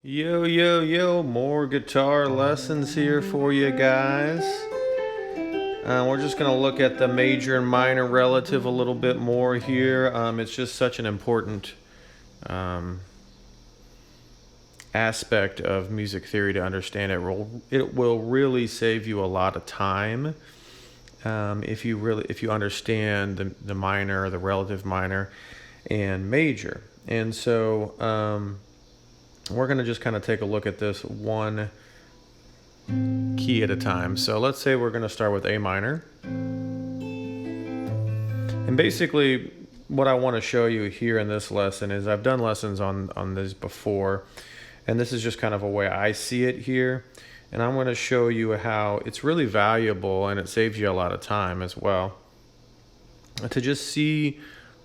Yo, yo, yo, more guitar lessons here for you guys. We're just going to look at the major and minor relative a little bit more here. It's just such an important um, aspect of music theory to understand. It will really save you a lot of time if you understand the minor, the relative minor, and major. And so we're going to just kind of take a look at this one key at a time. So let's say we're going to start with A minor. And basically what I want to show you here in this lesson is I've done lessons on this before, and this is just kind of a way I see it here. And I'm going to show you how it's really valuable and it saves you a lot of time as well to just see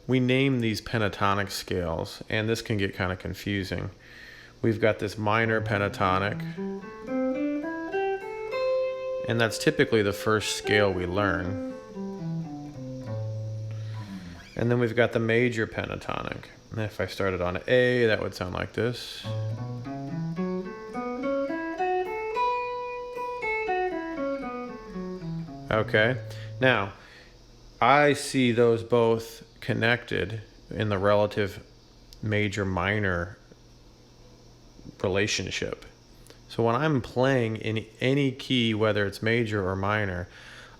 we name these pentatonic scales, and this can get kind of confusing. We've got this minor pentatonic, and that's typically the first scale we learn. And then we've got the major pentatonic. And if I started on A, that would sound like this. Okay, now I see those both connected in the relative major minor relationship. So when I'm playing in any key, whether it's major or minor,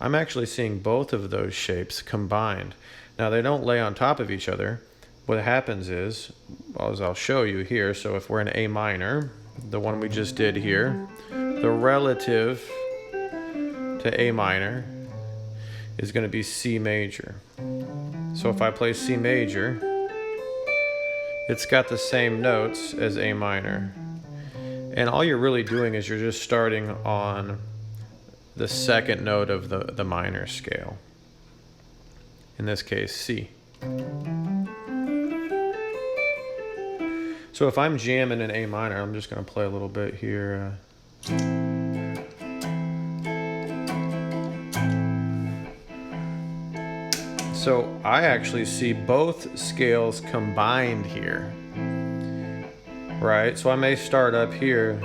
I'm actually seeing both of those shapes combined. Now they don't lay on top of each other. What happens is, as I'll show you here, so if we're in A minor, the one we just did here, the relative to A minor is going to be C major. So if I play C major, it's got the same notes as A minor. And all you're really doing is you're just starting on the second note of the minor scale. In this case, C. So if I'm jamming in A minor, I'm just going to play a little bit here. So I actually see both scales combined here. Right, so I may start up here.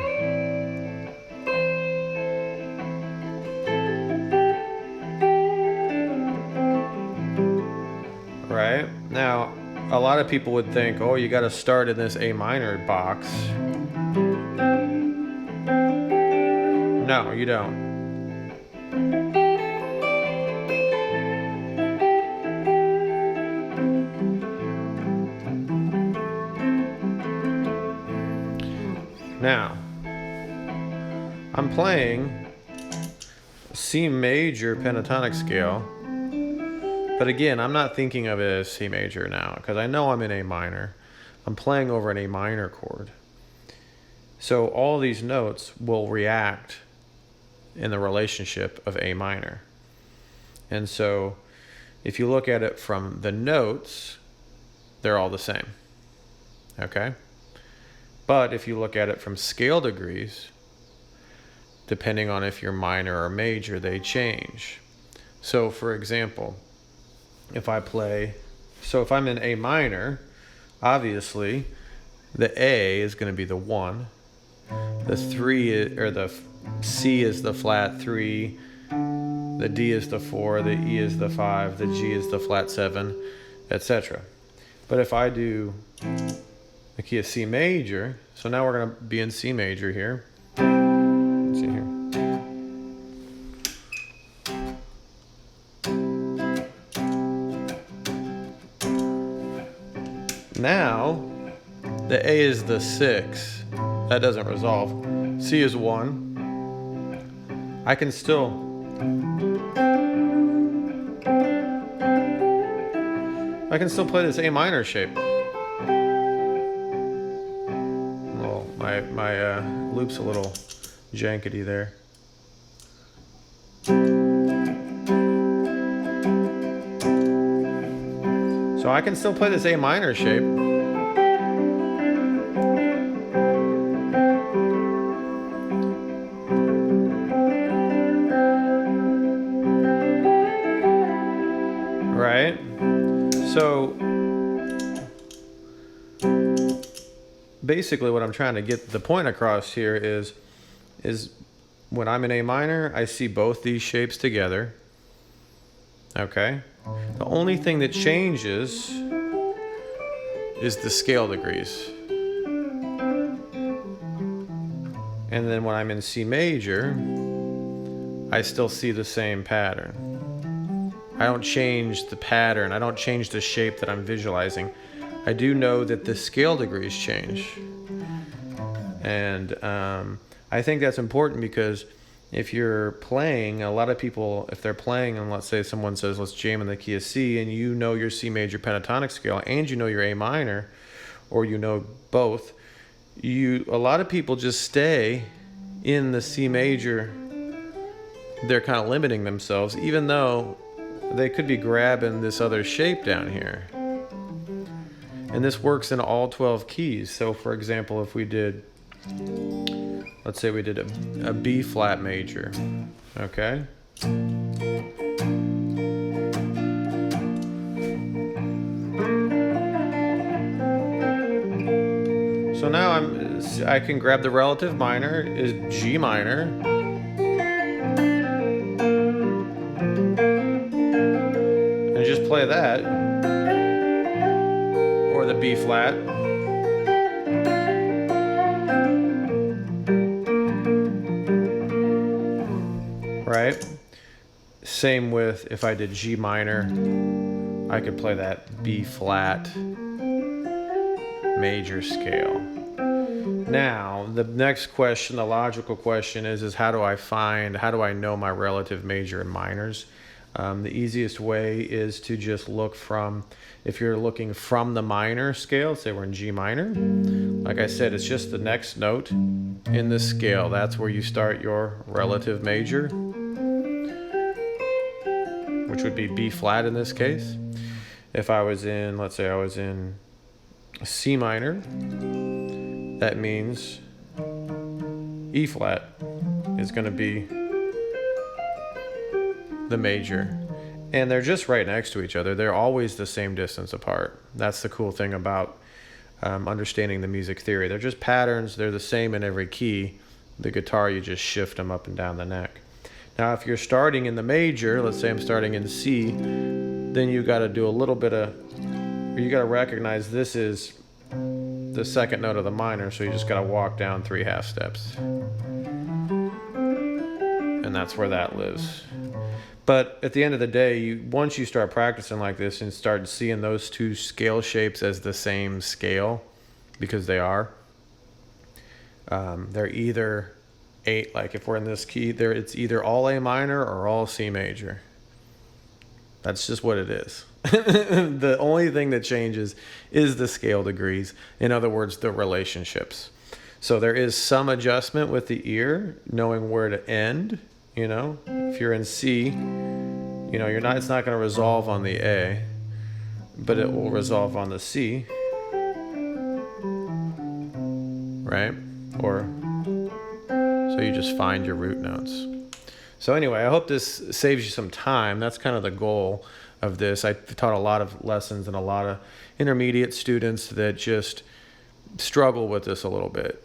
Right, now a lot of people would think, oh, you got to start in this A minor box. No, you don't. Now, I'm playing C major pentatonic scale, but again, I'm not thinking of it as C major now, because I know I'm in A minor. I'm playing over an A minor chord. So all these notes will react in the relationship of A minor. And so if you look at it from the notes, they're all the same. Okay? But if you look at it from scale degrees, depending on if you're minor or major, they change. So for example, if I'm in A minor, obviously the A is going to be the 1, the 3 or the C is the flat 3, the D is the 4, the E is the 5, the G is the flat 7, etc. But if I do the key of C major, so now we're going to be in C major here. Let's see here. Now, the A is the 6. That doesn't resolve. C is 1. I can still play this A minor shape. My loop's a little jankety there. So I can still play this A minor shape. Right? So basically what I'm trying to get the point across here is when I'm in A minor, I see both these shapes together. Okay? The only thing that changes is the scale degrees. And then when I'm in C major, I still see the same pattern. I don't change the pattern. I don't change the shape that I'm visualizing. I do know that the scale degrees change. And I think that's important because if you're playing, a lot of people, if they're playing and let's say someone says, let's jam in the key of C, and you know your C major pentatonic scale and you know your A minor, or you know both, a lot of people just stay in the C major. They're kind of limiting themselves, even though they could be grabbing this other shape down here. And this works in all 12 keys. So for example, if we did, let's say we did a B flat major, okay? So now I can grab the relative minor is G minor. And just play that. Or the B flat. Right? Same with if I did G minor, I could play that B flat major scale. Now, the next question, the logical question is how do I know my relative major and minors? The easiest way is to just look from, if you're looking from the minor scale, say we're in G minor, like I said, it's just the next note in the scale. That's where you start your relative major, which would be B flat in this case. If I was in, let's say I was in C minor, that means E flat is going to be the major. And they're just right next to each other. They're always the same distance apart. That's the cool thing about understanding the music theory. They're just patterns. They're the same in every key. The guitar, you just shift them up and down the neck. Now, if you're starting in the major, let's say I'm starting in C, then you got to do a little bit of, you got to recognize this is the second note of the minor, so you just got to walk down 3 half steps. And that's where that lives. But at the end of the day, once you start practicing like this and start seeing those two scale shapes as the same scale, because they are, they're either like if we're in this key, it's either all A minor or all C major. That's just what it is. The only thing that changes is the scale degrees. In other words, the relationships. So there is some adjustment with the ear, knowing where to end. You know, if you're in C, you know, it's not going to resolve on the A, but it will resolve on the C, right? Or, so you just find your root notes. So anyway, I hope this saves you some time. That's kind of the goal of this. I taught a lot of lessons and a lot of intermediate students that just struggle with this a little bit.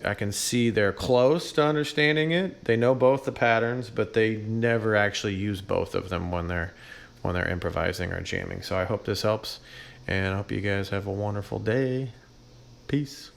I can see they're close to understanding it. They know both the patterns, but they never actually use both of them when they're improvising or jamming. So I hope this helps, and I hope you guys have a wonderful day. Peace.